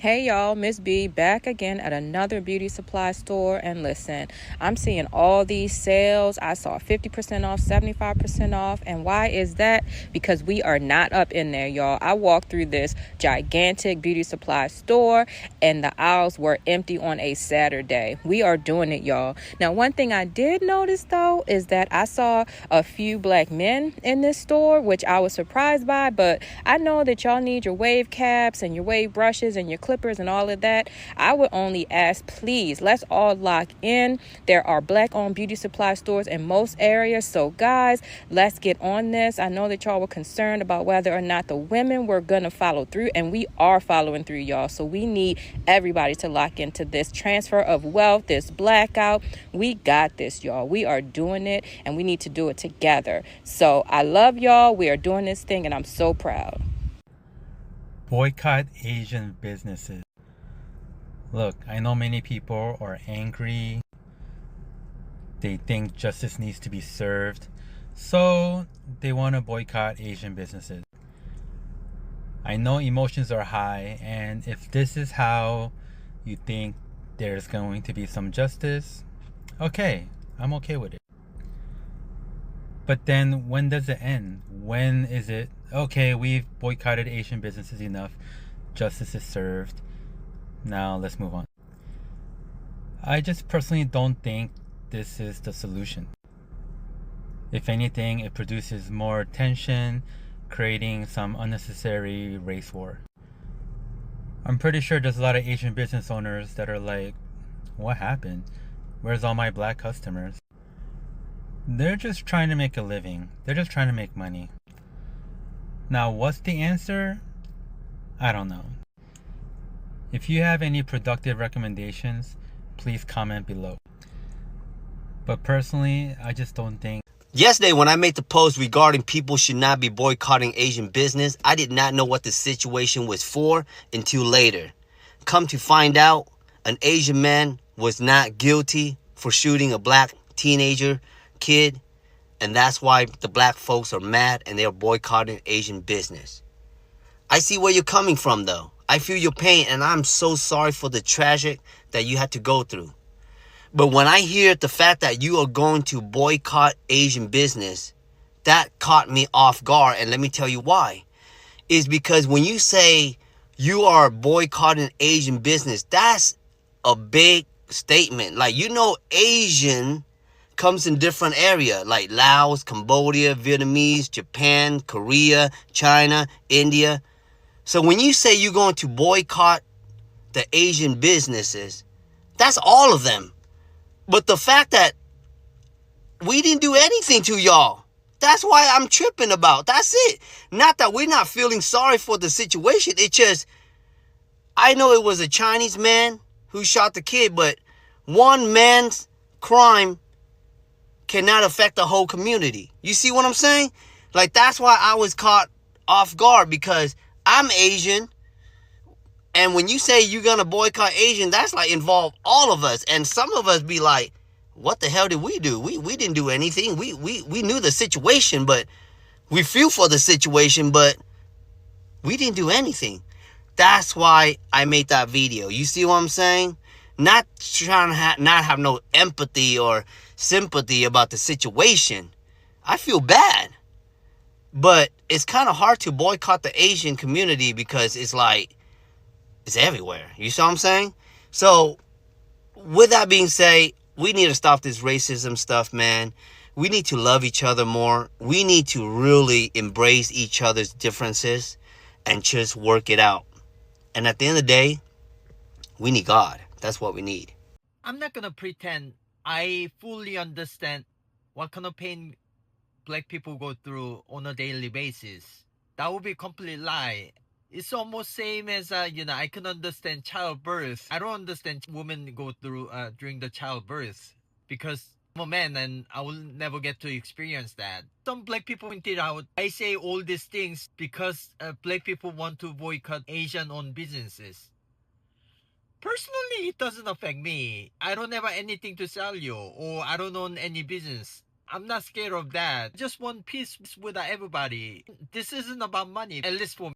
Hey y'all, Miss B back again at another beauty supply store. And listen, I'm seeing all these sales. I saw 50% off, 75% off. And why is that? Because we are not up in there, y'all. I walked through this gigantic beauty supply store and the aisles were empty on a Saturday. We are doing it, y'all. Now, one thing I did notice though is that I saw a few black men in this store, which I was surprised by, but I know that y'all need your wave caps and your wave brushes and your clippers and all of that. I would only ask, please, let's all lock in. There are black-owned beauty supply stores in most areas. So guys, let's get on this. I know that y'all were concerned about whether or not the women were going to follow through, and we are following through, y'all. So we need everybody to lock into this transfer of wealth, this blackout. We got this, y'all. We are doing it, and we need to do it together. So I love y'all. We are doing this thing, and I'm so proud. Boycott Asian businesses. Look, I know many people are angry. They think justice needs to be served. So they want to boycott Asian businesses. I know emotions are high, and if this is how you think there's going to be some justice, okay, I'm okay with it. But then when does it end? When is it, okay, we've boycotted Asian businesses enough, justice is served, now let's move on? I just personally don't think this is the solution. If anything, it produces more tension, creating some unnecessary race war. I'm pretty sure there's a lot of Asian business owners that are like, what happened? Where's all my black customers? They're just trying to make a living. They're just trying to make money. Now, what's the answer? I don't know. If you have any productive recommendations, please comment below. But personally, I just don't think. Yesterday, when I made the post regarding people should not be boycotting Asian business, I did not know what the situation was for until later. Come to find out, an Asian man was not guilty for shooting a black teenager kid, and that's why the black folks are mad and they're boycotting Asian business. I see where you're coming from, though. I feel your pain, and I'm so sorry for the tragic that you had to go through. But when I hear the fact that you are going to boycott Asian business, that caught me off guard, and let me tell you why. Is because when you say you are boycotting Asian business, that's a big statement. Like, Asian comes in different areas like Laos, Cambodia, Vietnamese, Japan, Korea, China, India. So when you say you're going to boycott the Asian businesses, that's all of them. But the fact that we didn't do anything to y'all, that's why I'm tripping about. That's it. Not that we're not feeling sorry for the situation. It's just, I know it was a Chinese man who shot the kid, but one man's crime cannot affect the whole community. You see what I'm saying? Like, that's why I was caught off guard, because I'm Asian. And when you say you're going to boycott Asian, that's like involve all of us. And some of us be like, what the hell did we do? We didn't do anything. We knew the situation, but we feel for the situation, but we didn't do anything. That's why I made that video. You see what I'm saying? Not trying to not have no empathy or sympathy about the situation. I feel bad. But it's kind of hard to boycott the Asian community because it's like, it's everywhere. You see what I'm saying? So, with that being said, we need to stop this racism stuff, man. We need to love each other more. We need to really embrace each other's differences and just work it out. And at the end of the day, we need God. That's what we need. I'm not gonna pretend I fully understand what kind of pain black people go through on a daily basis. That would be a complete lie. It's almost same as I can understand childbirth. I don't understand women go through during the childbirth because I'm a man and I will never get to experience that. Some black people pointed out I say all these things because black people want to boycott Asian-owned businesses. Personally, it doesn't affect me. I don't have anything to sell you, or I don't own any business. I'm not scared of that. I just want peace with everybody. This isn't about money, at least for me.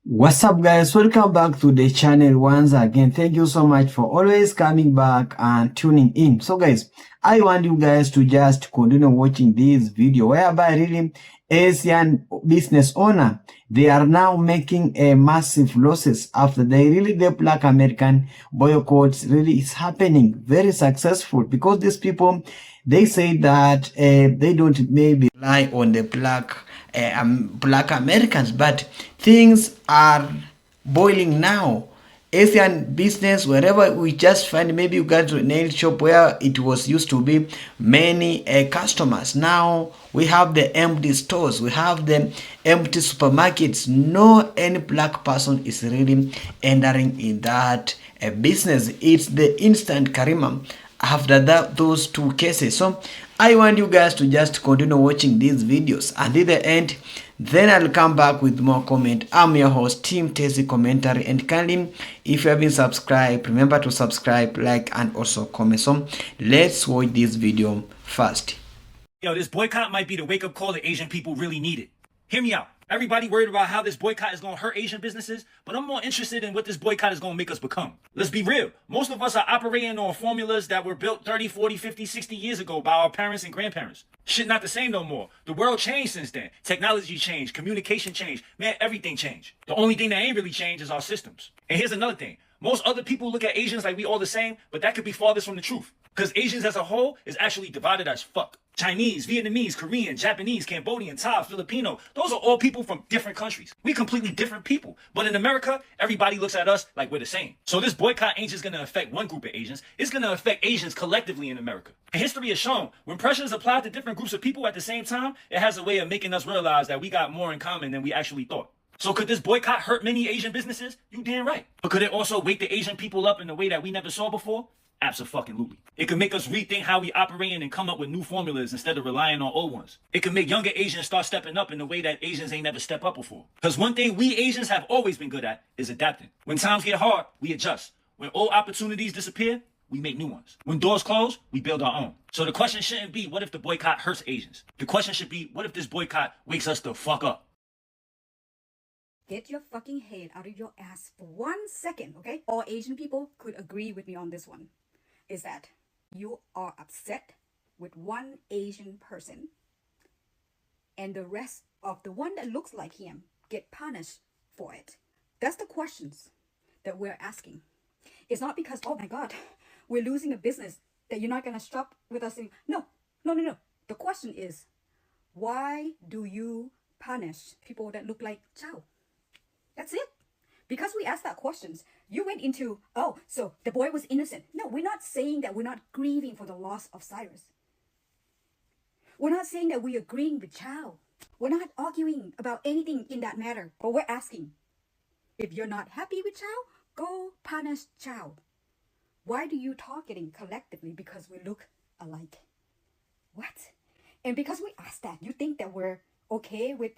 What's up, guys? Welcome back to the channel once again. Thank you so much for always coming back and tuning in. So guys, I want you guys to just continue watching this video whereby really Asian business owner, they are now making a massive losses after the Black American boycotts really is happening very successful, because these people, they say that they don't maybe rely on the Black Americans, but things are boiling now. Asian business, wherever we just find, maybe you got to a nail shop where it was used to be many customers. Now we have the empty stores, we have the empty supermarkets. No any black person is really entering in that business. It's the instant karima after those two cases. So I want you guys to just continue watching these videos and at the end, then I'll come back with more comment. I'm your host, Team Tasty Commentary, and kindly, if you haven't subscribed, remember to subscribe, like, and also comment. So let's watch this video first. Yo, this boycott might be the wake-up call that Asian people really needed. Hear me out. Everybody worried about how this boycott is going to hurt Asian businesses, but I'm more interested in what this boycott is going to make us become. Let's be real. Most of us are operating on formulas that were built 30, 40, 50, 60 years ago by our parents and grandparents. Shit not the same no more. The world changed since then. Technology changed, communication changed. Man, everything changed. The only thing that ain't really changed is our systems. And here's another thing. Most other people look at Asians like we all the same, but that could be farthest from the truth. Because Asians as a whole is actually divided as fuck. Chinese, Vietnamese, Korean, Japanese, Cambodian, Thai, Filipino. Those are all people from different countries. We completely different people. But in America, everybody looks at us like we're the same. So this boycott ain't just gonna affect one group of Asians. It's gonna affect Asians collectively in America. And history has shown, when pressure is applied to different groups of people at the same time, it has a way of making us realize that we got more in common than we actually thought. So could this boycott hurt many Asian businesses? You damn right. But could it also wake the Asian people up in a way that we never saw before? Absolutely. It could make us rethink how we operate and come up with new formulas instead of relying on old ones. It could make younger Asians start stepping up in a way that Asians ain't never stepped up before. Because one thing we Asians have always been good at is adapting. When times get hard, we adjust. When old opportunities disappear, we make new ones. When doors close, we build our own. So the question shouldn't be, what if the boycott hurts Asians? The question should be, what if this boycott wakes us the fuck up? Get your fucking head out of your ass for 1 second, okay? All Asian people could agree with me on this one. Is that you are upset with one Asian person and the rest of the one that looks like him get punished for it. That's the questions that we're asking. It's not because, oh my God, we're losing a business that you're not going to stop with us. No. The question is, why do you punish people that look like Chow? That's it. Because we asked that questions, you went into, oh, so the boy was innocent. No, we're not saying that we're not grieving for the loss of Cyrus. We're not saying that we're agreeing with Chow. We're not arguing about anything in that matter. But we're asking, if you're not happy with Chow, go punish Chow. Why do you targeting collectively because we look alike? What? And because we asked that, you think that we're okay with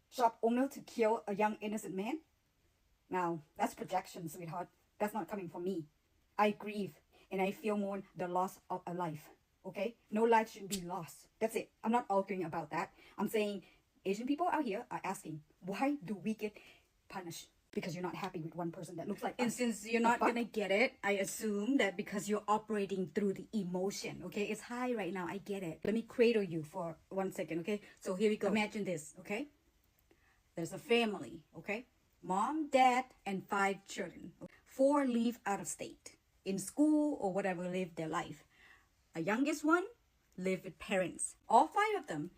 shop owner to kill a young innocent man? Now, that's projection, sweetheart. That's not coming from me. I grieve and I feel more the loss of a life, okay? No life should be lost. That's it. I'm not arguing about that. I'm saying Asian people out here are asking, why do we get punished? Because you're not happy with one person that looks like us. And since you're not gonna get it, I assume that because you're operating through the emotion, okay? It's high right now, I get it. Let me cradle you for 1 second, okay? So here we go. Imagine this, okay? There's a family, okay? Mom, dad, and 5 children. 4 live out of state, in school or whatever, live their life. A youngest one live with parents. All 5 of them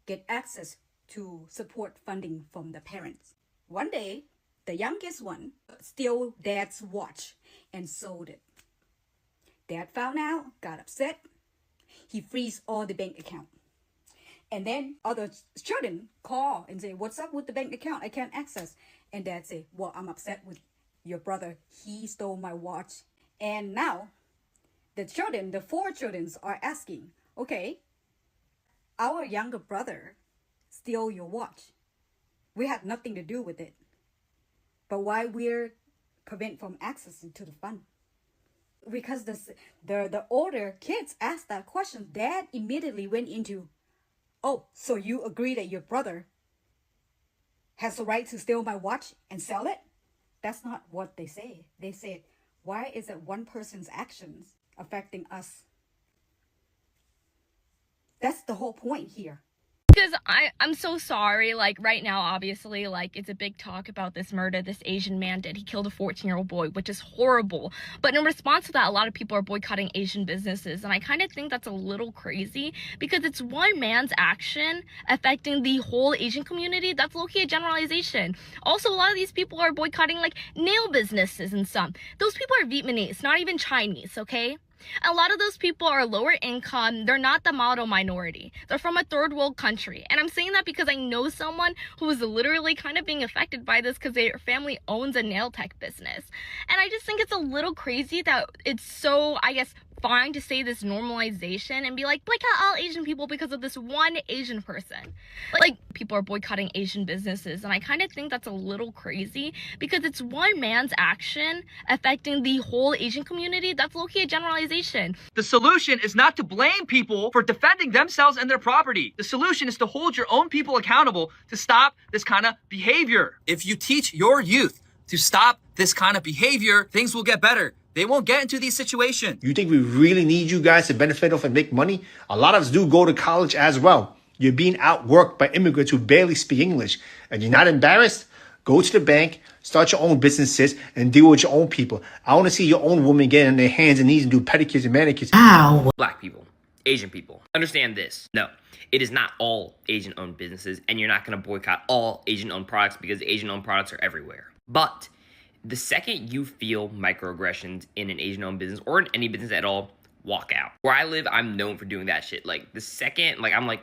get access to support funding from the parents. One day, the youngest one stole dad's watch and sold it. Dad found out, got upset. He freezed all the bank account. And then other children call and say, what's up with the bank account? I can't access. And dad say, well, I'm upset with your brother. He stole my watch. And now the children, the 4 children are asking, okay, our younger brother stole your watch. We had nothing to do with it. But why we're prevent from accessing to the fund? Because the older kids asked that question, dad immediately went into, oh, so you agree that your brother has the right to steal my watch and sell it? That's not what they say. They said, why is it one person's actions affecting us? That's the whole point here. Because I'm so sorry, like right now, obviously, like it's a big talk about this murder this Asian man did. He killed a 14-year-old boy, which is horrible. But in response to that, a lot of people are boycotting Asian businesses. And I kind of think that's a little crazy because it's one man's action affecting the whole Asian community. That's low-key a generalization. Also, a lot of these people are boycotting like nail businesses and some. Those people are Vietnamese, not even Chinese, okay? A lot of those people are lower income. They're not the model minority. They're from a third world country. And I'm saying that because I know someone who is literally kind of being affected by this because their family owns a nail tech business. And I just think it's a little crazy that it's so, I guess, fine to say this normalization and be like, boycott all Asian people because of this one Asian person. Like, people are boycotting Asian businesses, and I kind of think that's a little crazy because it's one man's action affecting the whole Asian community. That's low-key a generalization. The solution is not to blame people for defending themselves and their property. The solution is to hold your own people accountable to stop this kind of behavior. If you teach your youth to stop this kind of behavior, things will get better. They won't get into these situations. You think we really need you guys to benefit off and make money? A lot of us do go to college as well. You're being outworked by immigrants who barely speak English. And you're not embarrassed? Go to the bank, start your own businesses, and deal with your own people. I want to see your own women get on their hands and knees and do pedicures and manicures. Ow. Black people, Asian people, understand this. No, it is not all Asian-owned businesses, and you're not going to boycott all Asian-owned products because Asian-owned products are everywhere. But the second you feel microaggressions in an Asian-owned business or in any business at all, walk out. Where I live, I'm known for doing that shit. Like, the second, like, I'm like,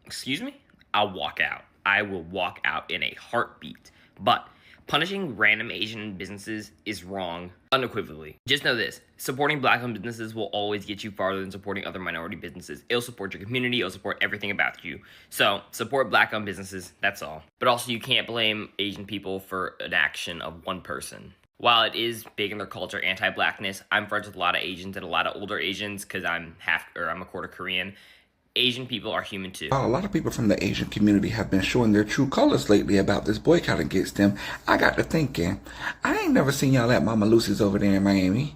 excuse me? I'll walk out. I will walk out in a heartbeat. But punishing random Asian businesses is wrong, unequivocally. Just know this, supporting Black-owned businesses will always get you farther than supporting other minority businesses. It'll support your community, it'll support everything about you. So, support Black-owned businesses, that's all. But also, you can't blame Asian people for an action of one person. While it is big in their culture, anti-Blackness, I'm friends with a lot of Asians and a lot of older Asians because I'm a quarter Korean. Asian people are human too. A lot of people from the Asian community have been showing their true colors lately about this boycott against them. I got to thinking, I ain't never seen y'all at Mama Lucy's over there in Miami.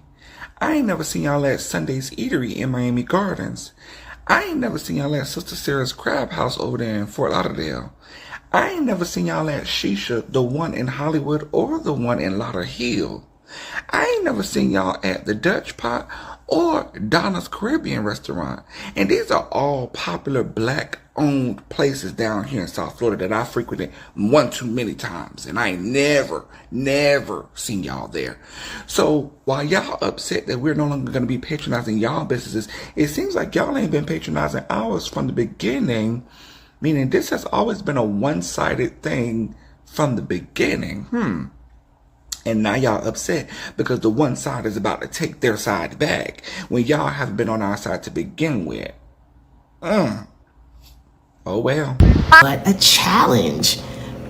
I ain't never seen y'all at Sunday's Eatery in Miami Gardens. I ain't never seen y'all at Sister Sarah's Crab House over there in Fort Lauderdale. I ain't never seen y'all at Shisha, the one in Hollywood or the one in Lauderhill. I ain't never seen y'all at the Dutch Pot or Donna's Caribbean Restaurant. And these are all popular Black-owned places down here in South Florida that I frequented one too many times. And I ain't never seen y'all there. So while y'all upset that we're no longer going to be patronizing y'all businesses, it seems like y'all ain't been patronizing ours from the beginning. Meaning this has always been a one-sided thing from the beginning. And now y'all upset because the one side is about to take their side back when y'all haven't been on our side to begin with. Oh well. What a challenge,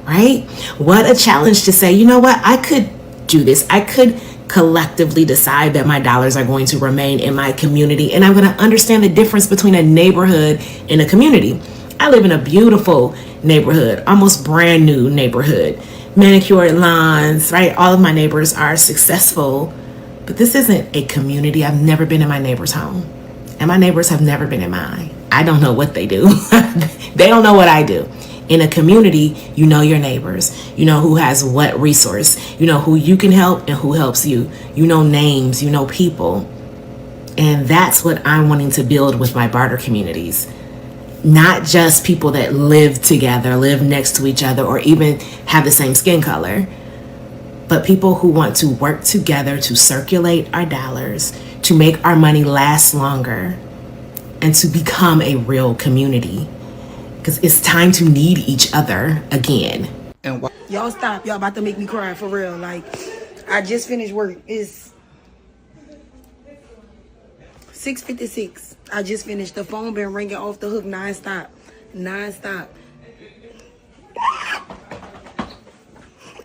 right? What a challenge to say, you know what? I could do this. I could collectively decide that my dollars are going to remain in my community, and I'm going to understand the difference between a neighborhood and a community. I live in a beautiful neighborhood, almost brand new neighborhood. Manicured lawns, right? All of my neighbors are successful, but this isn't a community. I've never been in my neighbor's home, and my neighbors have never been in mine. I don't know what they do. They don't know what I do. In a community, you know your neighbors. You know who has what resource. You know who you can help and who helps you. You know names, you know people. And that's what I'm wanting to build with my barter communities. Not just people that live together, live next to each other, or even have the same skin color, but people who want to work together to circulate our dollars, to make our money last longer, and to become a real community. Because it's time to need each other again. And y'all stop. Y'all about to make me cry for real. Like, I just finished work. It's 6:56. I just finished. The phone been ringing off the hook nonstop.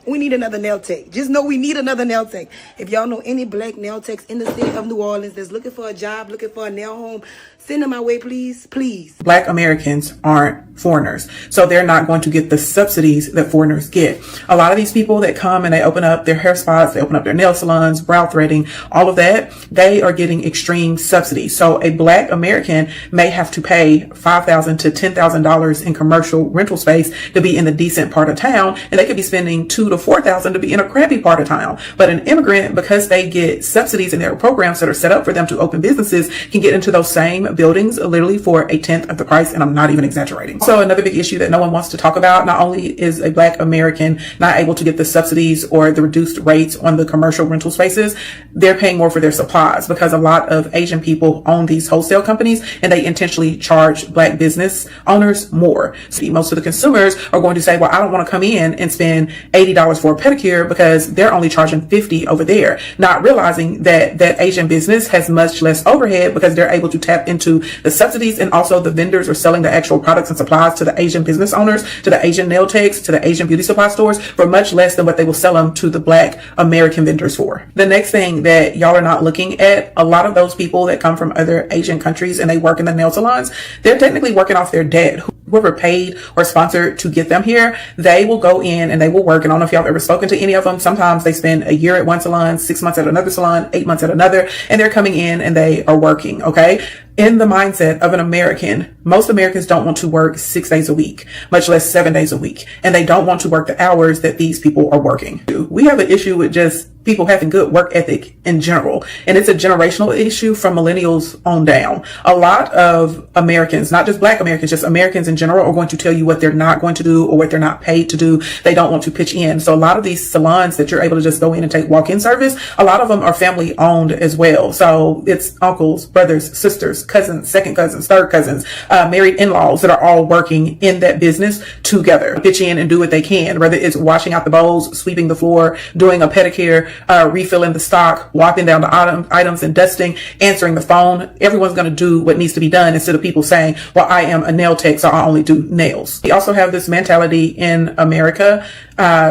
We need another nail tech. Just know we need another nail tech. If y'all know any black nail techs in the city of New Orleans that's looking for a job, looking for a nail home, send them my way, please. Please. Black Americans aren't foreigners, so they're not going to get the subsidies that foreigners get. A lot of these people that come and they open up their hair spots, they open up their nail salons, brow threading, all of that, they are getting extreme subsidies. So a Black American may have to pay $5,000 to $10,000 in commercial rental space to be in the decent part of town, and they could be spending $2,000 to $4,000 to be in a crappy part of town. But an immigrant, because they get subsidies in their programs that are set up for them to open businesses, can get into those same buildings literally for a tenth of the price, and I'm not even exaggerating. So another big issue that no one wants to talk about, not only is a Black American not able to get the subsidies or the reduced rates on the commercial rental spaces, they're paying more for their supplies because a lot of Asian people own these wholesale companies and they intentionally charge Black business owners more. See, most of the consumers are going to say, well, I don't want to come in and spend $80 for a pedicure because they're only charging $50 over there, not realizing that that Asian business has much less overhead because they're able to tap into the subsidies, and also the vendors are selling the actual products and supplies to the Asian business owners, to the Asian nail techs, to the Asian beauty supply stores for much less than what they will sell them to the Black American vendors for. The next thing that y'all are not looking at, a lot of those people that come from other Asian countries and they work in the nail salons, they're technically working off their debt. Whoever paid or sponsored to get them here, they will go in and they will work. And I don't know if y'all have ever spoken to any of them. Sometimes they spend a year at one salon, 6 months at another salon, 8 months at another, and they're coming in and they are working. Okay. In the mindset of an American, most Americans don't want to work 6 days a week, much less 7 days a week. And they don't want to work the hours that these people are working. We have an issue with just people having good work ethic in general. And it's a generational issue from millennials on down. A lot of Americans, not just Black Americans, just Americans in general, are going to tell you what they're not going to do or what they're not paid to do. They don't want to pitch in. So a lot of these salons that you're able to just go in and take walk-in service, a lot of them are family owned as well. So it's uncles, brothers, sisters, cousins, second cousins, third cousins, married in-laws that are all working in that business together, pitch in and do what they can, whether it's washing out the bowls, sweeping the floor, doing a pedicure, refilling the stock, wiping down the items and dusting, answering the phone. Everyone's going to do what needs to be done instead of people saying, well, I am a nail tech, so I only do nails. We also have this mentality in America,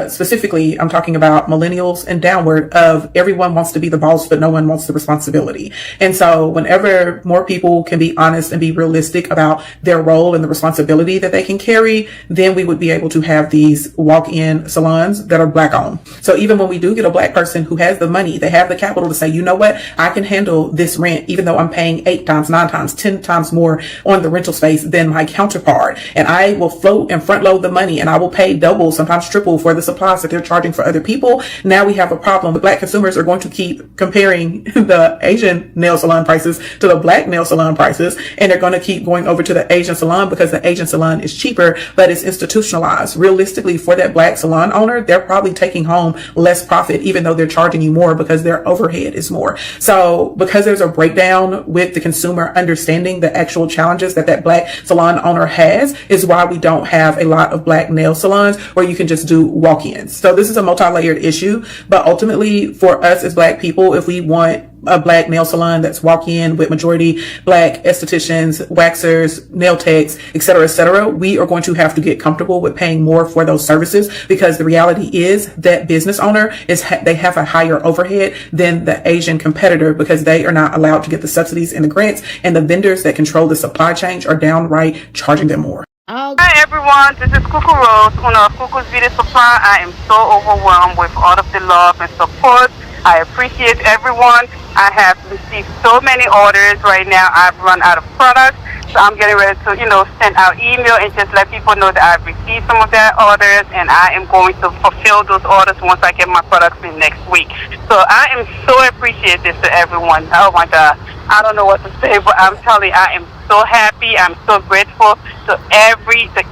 specifically, I'm talking about millennials and downward, of everyone wants to be the boss, but no one wants the responsibility. And so whenever more people can be honest and be realistic about their role and the responsibility that they can carry, then we would be able to have these walk-in salons that are Black owned. So even when we do get a Black person who has the money, they have the capital to say, you know what, I can handle this rent, even though I'm paying 8 times, 9 times, 10 times more on the rental space than my counterpart. And I will float and front load the money, and I will pay double, sometimes triple for the supplies that they're charging for other people. Now we have a problem. Black consumers are going to keep comparing the Asian nail salon prices to the Black nail salon prices, and they're going to keep going over to the Asian salon because the Asian salon is cheaper, but it's institutionalized. Realistically, for that Black salon owner, they're probably taking home less profit, even though they're charging you more because their overhead is more. So because there's a breakdown with the consumer understanding the actual challenges that that Black salon owner has, is why we don't have a lot of Black nail salons where you can just do walk-ins. So this is a multi-layered issue, but ultimately for us as Black people, if we want a Black nail salon that's walk-in with majority Black estheticians, waxers, nail techs, etc., we are going to have to get comfortable with paying more for those services, because the reality is that business owner they have a higher overhead than the Asian competitor because they are not allowed to get the subsidies and the grants, and the vendors that control the supply chain are downright charging them more. Hi everyone, this is Cuckoo Rose, owner of Cuckoo's Beauty Supply. I am so overwhelmed with all of the love and support. I appreciate everyone. I have received so many orders right now. I've run out of products, so I'm getting ready to, send out email and just let people know that I've received some of their orders, and I am going to fulfill those orders once I get my products in next week. So I am so appreciative to everyone. Oh my God, I don't know what to say, but I'm telling you, I am so happy. I'm so grateful to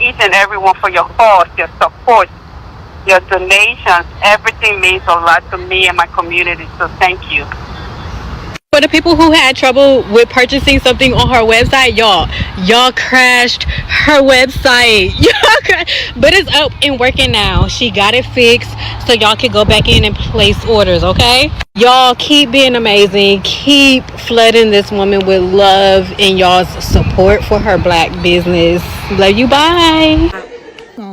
each and everyone for your heart, your support, your donations. Everything means a lot to me and my community, so thank you. For the people who had trouble with purchasing something on her website, y'all crashed her website. But it's up and working now. She got it fixed, so y'all can go back in and place orders, okay? Y'all keep being amazing. Keep flooding this woman with love and y'all's support for her Black business. Love you. Bye.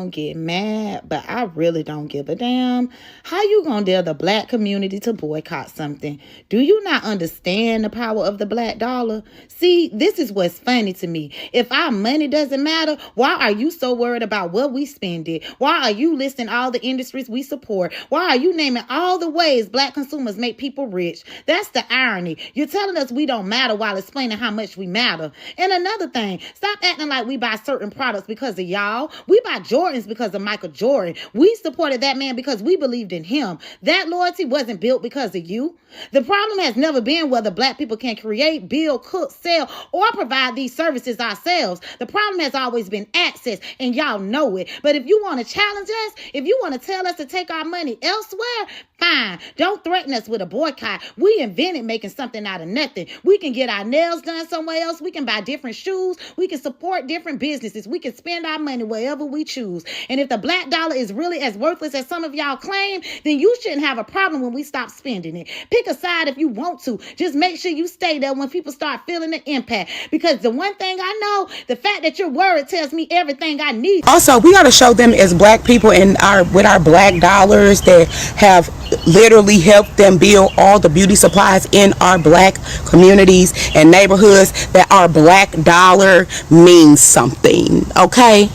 gonna get mad, but I really don't give a damn. How you gonna dare the black community to boycott something? Do you not understand the power of the black dollar? See, this is what's funny to me. If our money doesn't matter, why are you so worried about what we spend it? Why are you listing all the industries we support? Why are you naming all the ways black consumers make people rich? That's the irony. You're telling us we don't matter while explaining how much we matter. And another thing, stop acting like we buy certain products because of y'all. We buy Jordans because of Michael Jordan. We supported that man because we believed in him. That loyalty wasn't built because of you. The problem has never been whether black people can create, build, cook, sell, or provide these services ourselves. The problem has always been access, and y'all know it. But if you want to challenge us, if you want to tell us to take our money elsewhere, fine. Don't threaten us with a boycott. We invented making something out of nothing. We can get our nails done somewhere else. We can buy different shoes. We can support different businesses. We can spend our money wherever we choose. And if the black dollar is really as worthless as some of y'all claim, then you shouldn't have a problem when we stop spending it. Pick a side if you want to. Just make sure you stay there when people start feeling the impact. Because the one thing I know, the fact that you're worried tells me everything I need. Also, we got to show them as black people and with our black dollars that have literally helped them build all the beauty supplies in our black communities and neighborhoods that our black dollar means something, okay?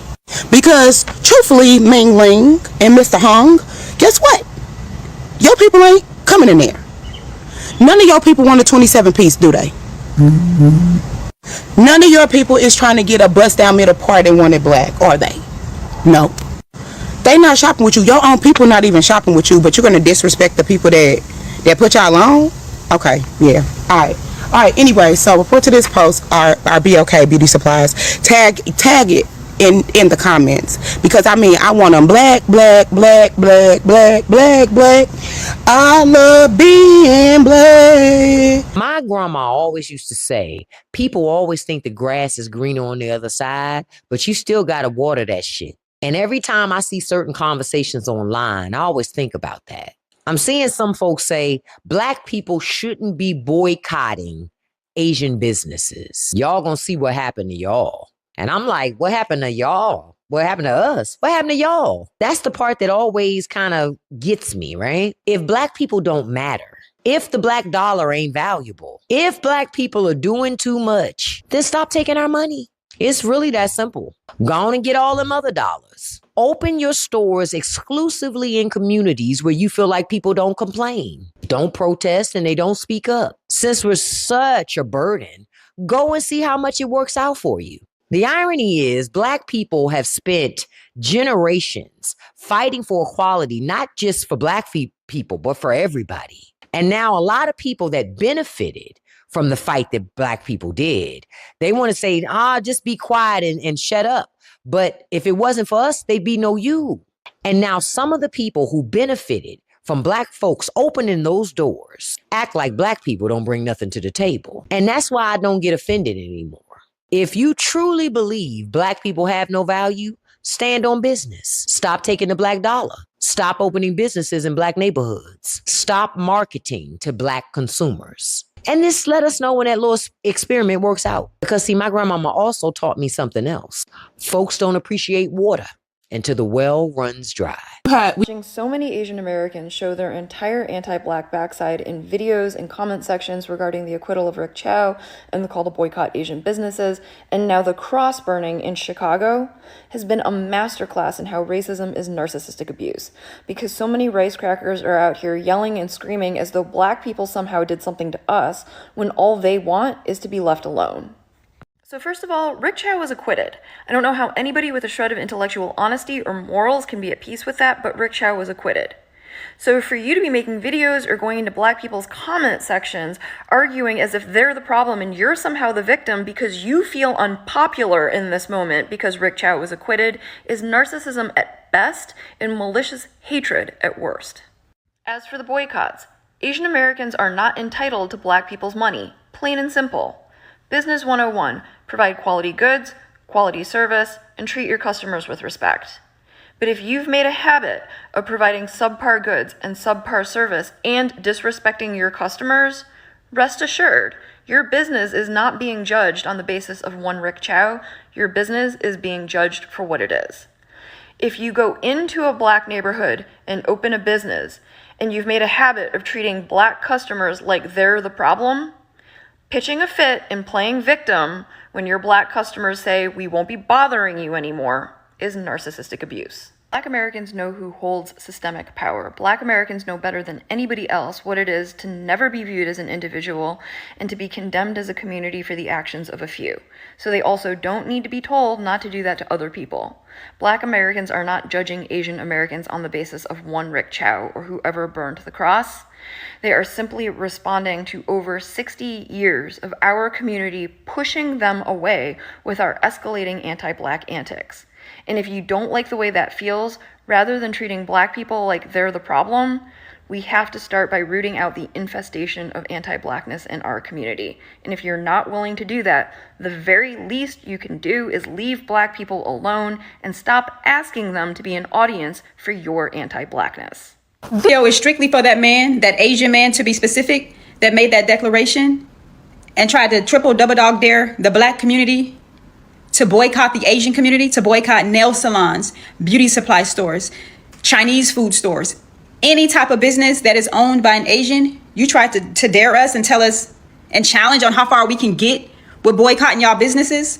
Because truthfully, Ming Ling and Mr. Hung, guess what? Your people ain't coming in there. None of your people want a 27-piece, do they? None of your people is trying to get a bust down middle part and want it black, are they? No. They not shopping with you. Your own people not even shopping with you, but you're going to disrespect the people that put y'all on? Okay, yeah. All right, anyway, so report to this post, our BOK Beauty Supplies. Tag it in the comments, because I mean, I want them black, black, black, black, black, black, black. I love being black. My grandma always used to say, people always think the grass is greener on the other side, but you still got to water that shit. And every time I see certain conversations online, I always think about that. I'm seeing some folks say black people shouldn't be boycotting Asian businesses. Y'all gonna see what happened to y'all. And I'm like, what happened to y'all? What happened to us? What happened to y'all? That's the part that always kind of gets me, right? If black people don't matter, if the black dollar ain't valuable, if black people are doing too much, then stop taking our money. It's really that simple. Go on and get all them other dollars. Open your stores exclusively in communities where you feel like people don't complain, don't protest, and they don't speak up. Since we're such a burden, go and see how much it works out for you. The irony is black people have spent generations fighting for equality, not just for black people, but for everybody. And now a lot of people that benefited from the fight that black people did, they want to say, just be quiet and shut up. But if it wasn't for us, they'd be no you. And now some of the people who benefited from black folks opening those doors act like black people don't bring nothing to the table. And that's why I don't get offended anymore. If you truly believe black people have no value, stand on business. Stop taking the black dollar. Stop opening businesses in black neighborhoods. Stop marketing to black consumers. And this let us know when that little experiment works out. Because see, my grandmama also taught me something else. Folks don't appreciate water until the well runs dry. Watching so many Asian Americans show their entire anti-black backside in videos and comment sections regarding the acquittal of Rick Chow and the call to boycott Asian businesses, and now the cross burning in Chicago, has been a masterclass in how racism is narcissistic abuse. Because so many ricecrackers are out here yelling and screaming as though black people somehow did something to us, when all they want is to be left alone. So first of all, Rick Chow was acquitted. I don't know how anybody with a shred of intellectual honesty or morals can be at peace with that, but Rick Chow was acquitted. So for you to be making videos or going into black people's comment sections arguing as if they're the problem and you're somehow the victim because you feel unpopular in this moment because Rick Chow was acquitted is narcissism at best and malicious hatred at worst. As for the boycotts, Asian Americans are not entitled to black people's money, plain and simple. Business 101, provide quality goods, quality service, and treat your customers with respect. But if you've made a habit of providing subpar goods and subpar service and disrespecting your customers, rest assured, your business is not being judged on the basis of one Rick Chow. Your business is being judged for what it is. If you go into a black neighborhood and open a business and you've made a habit of treating black customers like they're the problem, pitching a fit and playing victim when your black customers say, "We won't be bothering you anymore," is narcissistic abuse. Black Americans know who holds systemic power. Black Americans know better than anybody else what it is to never be viewed as an individual and to be condemned as a community for the actions of a few. So they also don't need to be told not to do that to other people. Black Americans are not judging Asian Americans on the basis of one Rick Chow or whoever burned the cross. They are simply responding to over 60 years of our community pushing them away with our escalating anti-black antics. And if you don't like the way that feels, rather than treating black people like they're the problem, we have to start by rooting out the infestation of anti-blackness in our community. And if you're not willing to do that, the very least you can do is leave black people alone and stop asking them to be an audience for your anti-blackness. Video is strictly for that man, that Asian man to be specific, that made that declaration and tried to double dog dare the black community to boycott the Asian community, to boycott nail salons, beauty supply stores, Chinese food stores, any type of business that is owned by an Asian. You tried to dare us and tell us and challenge on how far we can get with boycotting y'all businesses.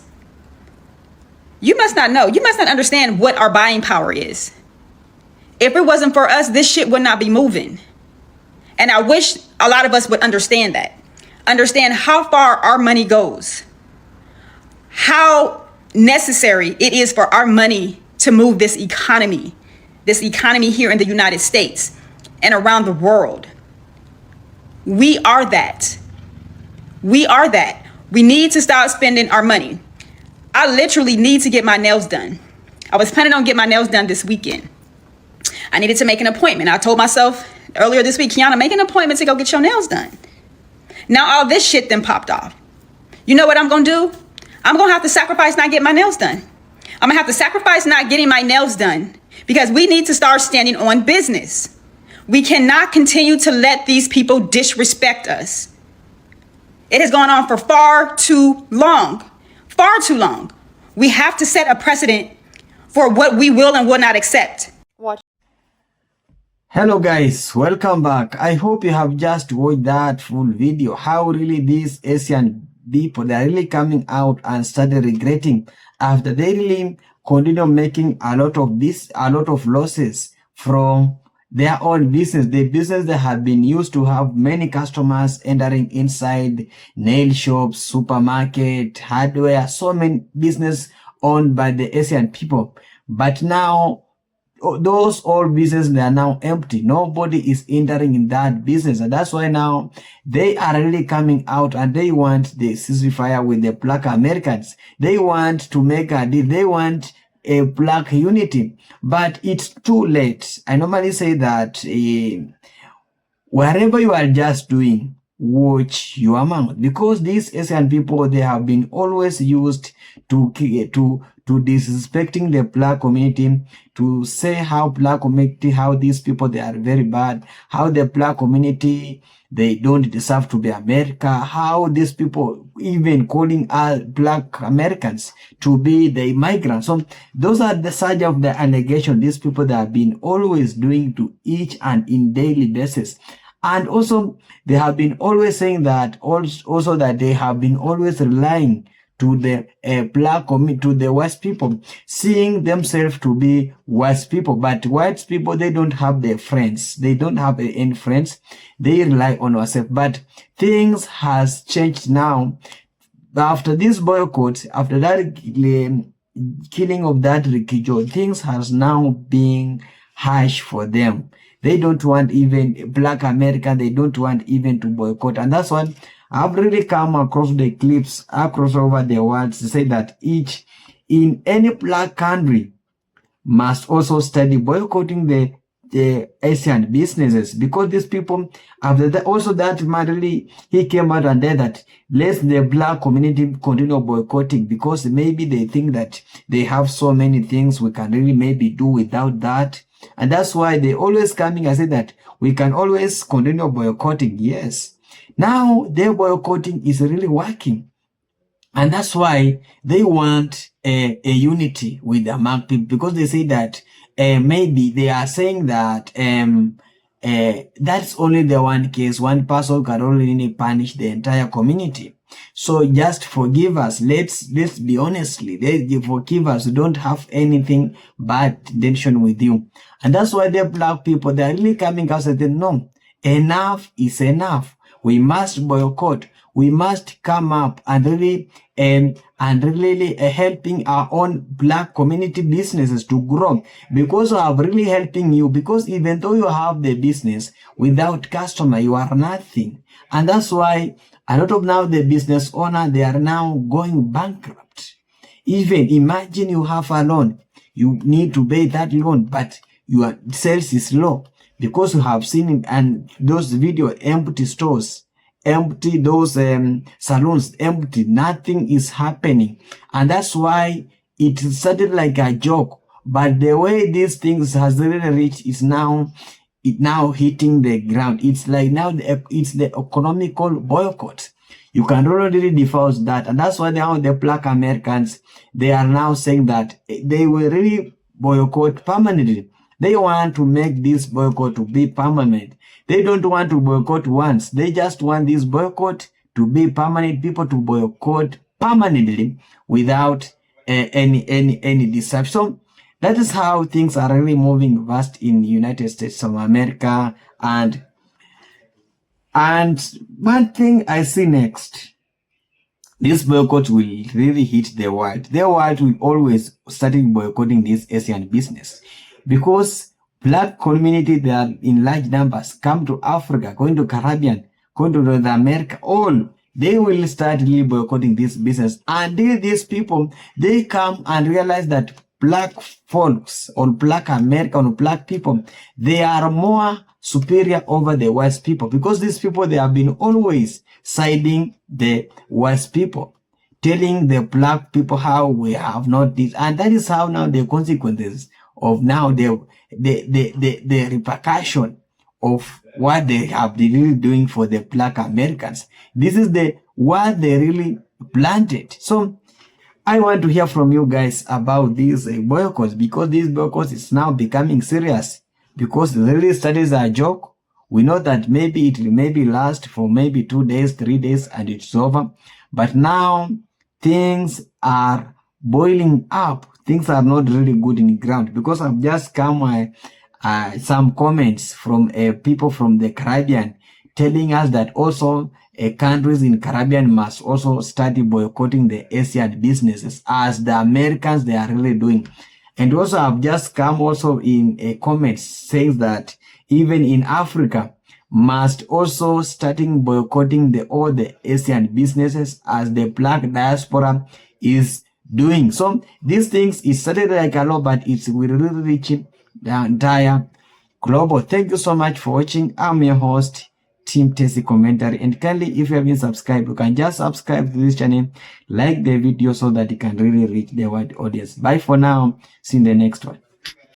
You must not know. You must not understand what our buying power is. If it wasn't for us, this shit would not be moving. And I wish a lot of us would understand that. Understand how far our money goes. How necessary it is for our money to move this economy here in the United States and around the world. We are that. We are that. We need to start spending our money. I literally need to get my nails done. I was planning on getting my nails done this weekend. I needed to make an appointment. I told myself earlier this week, Kiana, make an appointment to go get your nails done. Now all this shit then popped off. You know what I'm gonna do? I'm gonna have to sacrifice not getting my nails done. I'm gonna have to sacrifice not getting my nails done because we need to start standing on business. We cannot continue to let these people disrespect us. It has gone on for far too long. Far too long. We have to set a precedent for what we will and will not accept. Hello guys, welcome back. I hope you have just watched that full video, how really these Asian people, they are really coming out and started regretting after they really continue making a lot of losses from their own business. The business they have been used to have many customers entering inside, nail shops, supermarket, hardware, so many business owned by the Asian people. But now those old businesses, they are now empty. Nobody is entering in that business, and that's why now they are really coming out and they want the ceasefire with the black Americans. They want to make a deal. They want a black unity, but it's too late. I normally say that wherever you are just doing, watch your mouth, because these Asian people, they have been always used to disrespecting the black community, to say how black community, how these people, they are very bad, how the black community, they don't deserve to be America, how these people even calling us black Americans to be the migrants. So those are the side of the allegation these people that have been always doing to each and in daily basis. And also they have been always saying that also that they have been always relying to the black community, to the white people, seeing themselves to be white people. But white people, they don't have their friends. They don't have any friends. They rely on ourselves. But things has changed now. After this boycott, after that killing of that Rikijo, things has now been harsh for them. They don't want even black America. They don't want even to boycott. And that's what I've really come across the clips across over the world to say that each in any black country must also study boycotting the Asian businesses, because these people, after that, also that man really, he came out and said that let the black community continue boycotting, because maybe they think that they have so many things we can really maybe do without that. And that's why they always coming and say that we can always continue boycotting. Yes. Now their boycotting is really working. And that's why they want a unity with among people, because they say that maybe they are saying that that's only the one case. One person can only punish the entire community. So just forgive us. Let's be honestly. Forgive us. We don't have anything bad intention with you. And that's why the black people, they're really coming out and saying, no, enough is enough. We must boycott. We must come up and really helping our own black community businesses to grow, because of really helping you. Because even though you have the business, without customer, you are nothing. And that's why a lot of now the business owner, they are now going bankrupt. Even imagine you have a loan, you need to pay that loan, but your sales is low because you have seen it, and those video empty stores, empty, those salons empty, nothing is happening. And that's why it started like a joke, but the way these things has really reached is now hitting the ground. It's like now it's the economical boycott. You can really defuse that. And that's why now the black Americans, they are now saying that they will really boycott permanently. They want to make this boycott to be permanent. They don't want to boycott once. They just want this boycott to be permanent. People to boycott permanently without any disruption. So that is how things are really moving fast in the United States of America. And one thing I see next, this boycott will really hit the world. The world will always start boycotting this Asian business, because black community, they are in large numbers, come to Africa, going to Caribbean, going to North America, all, they will start really boycotting this business. Until these people, they come and realize that black folks or black American or black people, they are more superior over the white people, because these people, they have been always siding the white people, telling the black people how we have not this. And that is how now the consequences of now the repercussion of what they have been really doing for the black Americans. This is what they really planted. So I want to hear from you guys about these boycotts, because these boycotts is now becoming serious, because it really started as a joke. We know that maybe it will maybe last for maybe 2 days, 3 days, and it's over. But now things are boiling up. Things are not really good in the ground, because I've just come some comments from people from the Caribbean telling us that also countries in Caribbean must also start boycotting the Asian businesses, as the Americans, they are really doing. And also I've just come also in a comment saying that even in Africa must also starting boycotting all the Asian businesses, as the black diaspora is doing. So these things, it started like a lot, but it's really reaching the entire global. Thank you so much for watching. I'm your host, Team Tessie Commentary, and kindly, if you haven't subscribed, you can just subscribe to this channel, like the video, so that it can really reach the wide audience. Bye for now. See you in the next one.